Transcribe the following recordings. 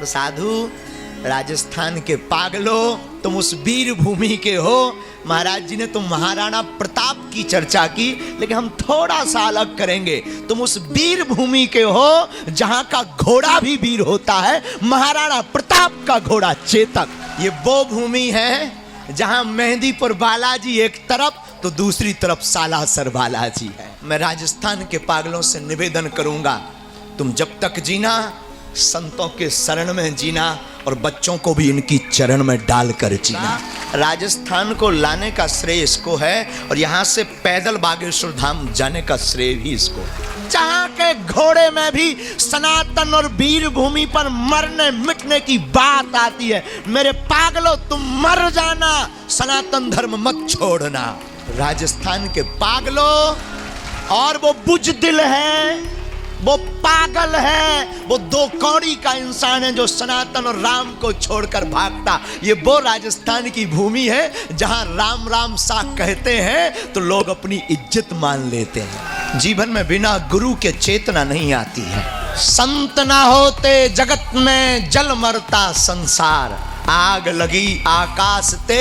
तो साधु राजस्थान के पागलों, तुम उस वीर भूमि के हो। महाराज जी ने तुम महाराणा प्रताप की चर्चा की, लेकिन हम थोड़ा सा अलग करेंगे। तुम उस वीर भूमि के हो जहां का घोड़ा भी वीर होता है। महाराणा प्रताप का घोड़ा चेतक। ये वो भूमि है जहां मेहंदीपुर बालाजी एक तरफ तो दूसरी तरफ सालासर बालाजी है। मैं राजस्थान के पागलों से निवेदन करूंगा, तुम जब तक जीना संतों के शरण में जीना और बच्चों को भी इनकी चरण में डालकर जीना। राजस्थान को लाने का श्रेय इसको है और यहाँ से पैदल बागेश्वर धाम जाने का श्रेय भी इसको है। जहाँ के घोड़े में भी सनातन और वीर भूमि पर मरने मिटने की बात आती है। मेरे पागलों, तुम मर जाना, सनातन धर्म मत छोड़ना। राजस्थान के पागलों, और वो बुजदिल है, वो पागल है, वो दो कौड़ी का इंसान है जो सनातन और राम को छोड़कर भागता। ये वो राजस्थान की भूमि है जहां राम राम सा कहते हैं तो लोग अपनी इज्जत मान लेते हैं। जीवन में बिना गुरु के चेतना नहीं आती है। संत ना होते जगत में जल मरता संसार, आग लगी आकाश ते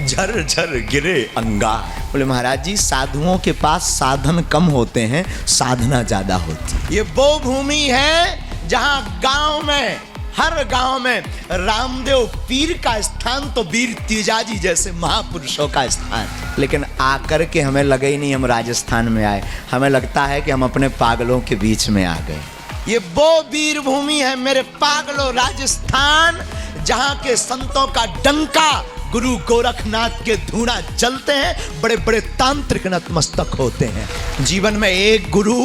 झर झर गिरे अंगार। बोले महाराज जी, साधुओं के पास साधन कम होते हैं, साधना ज्यादा होती है। ये वो भूमि है जहां गांव में, हर गांव में रामदेव पीर का स्थान तो वीर तेजाजी जैसे महापुरुषों का स्थान। लेकिन आकर के हमें लगे ही नहीं हम राजस्थान में आए, हमें लगता है कि हम अपने पागलों के बीच में आ गए। ये वो वीर भूमि है मेरे पागलों, राजस्थान, जहां के संतों का डंका गुरु गोरखनाथ के धूणा जलते हैं, बड़े बड़े तांत्रिक नतमस्तक होते हैं। जीवन में एक गुरु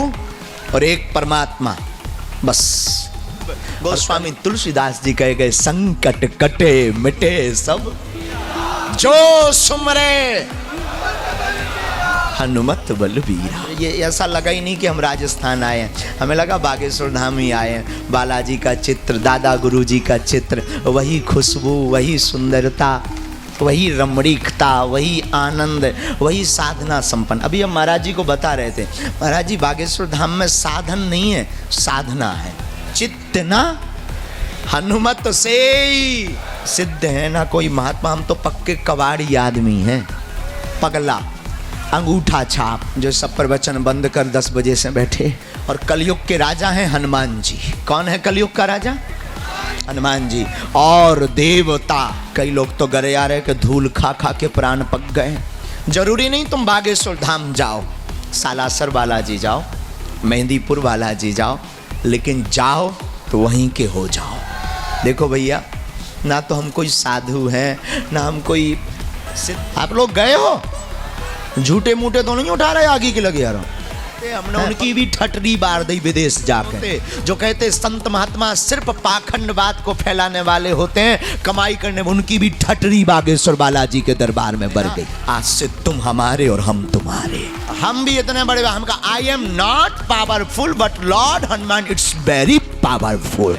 और एक परमात्मा, बस। गोस्वामी तुलसीदास जी कहे गए, संकट कटे मिटे सब जो सुमरे हनुमत बलबीरा। ये ऐसा लगा ही नहीं कि हम राजस्थान आए हैं, हमें लगा बागेश्वर धाम ही आए हैं। बालाजी का चित्र, दादा गुरु जी का चित्र, वही खुशबू, वही सुंदरता, वही रमणीकता, वही आनंद, वही साधना संपन्न। अभी हम महाराज जी को बता रहे थे, महाराज जी बागेश्वर धाम में साधन नहीं है, साधना है। चित्त ना हनुमत से सिद्ध है ना कोई महात्मा। हम तो पक्के कबाड़ी आदमी हैं, पगला अंगूठा छाप, जो सब प्रवचन बंद कर 10 बजे से बैठे। और कलयुग के राजा हैं हनुमान जी। कौन है कलयुग का राजा? हनुमान जी। और देवता, कई लोग तो गरे आ रहे कि धूल खा खा के प्राण पक गए। जरूरी नहीं तुम बागेश्वर धाम जाओ, सालासर बालाजी जाओ, मेहंदीपुर बालाजी जाओ, लेकिन जाओ तो वहीं के हो जाओ। देखो भैया, ना तो हम कोई साधु हैं, ना हम कोई सिद्ध। आप लोग गए हो? झूठे मूठे तो नहीं उठा रहे आगे के लगे यार। हमने उनकी भी ठटरी बार दी विदेश जाके, जो कहते संत महात्मा सिर्फ पाखंडवाद को फैलाने वाले होते हैं, कमाई करने में उनकी भी ठटरी बागेश्वर बालाजी के दरबार में बढ़ गई। आज से तुम हमारे और हम तुम्हारे। हम भी इतने बड़े, हम का I am not powerful but Lord Hanuman it's very powerful.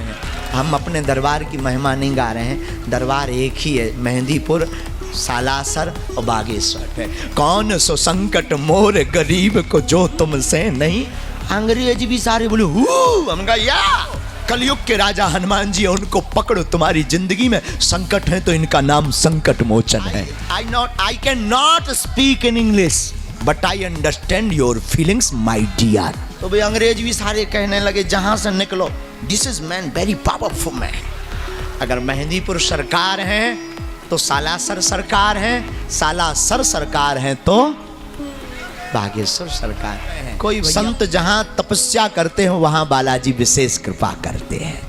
हम अपने दरबार की महिमा नहीं गा रहे हैं, दरबार एक ही है, मेहंदीपुर, सालासर और बागेश्वर है। कौन सो संकट मोर गरीब को जो तुमसे नहीं। अंग्रेज भी सारे बोले हम या कलयुग के राजा हनुमान जी, उनको पकड़ो, तुम्हारी जिंदगी में संकट है तो इनका नाम संकट मोचन है। I can not speak in English but I understand your feelings my dear. तो भाई अंग्रेज भी सारे कहने लगे जहां से निकलो, this is man very powerful man. अगर मेहंदीपुर सरकार है तो सालासर सरकार है, सालासर सरकार है तो बागेश्वर सरकार है। कोई संत जहां तपस्या करते हो वहां बालाजी विशेष कृपा करते हैं।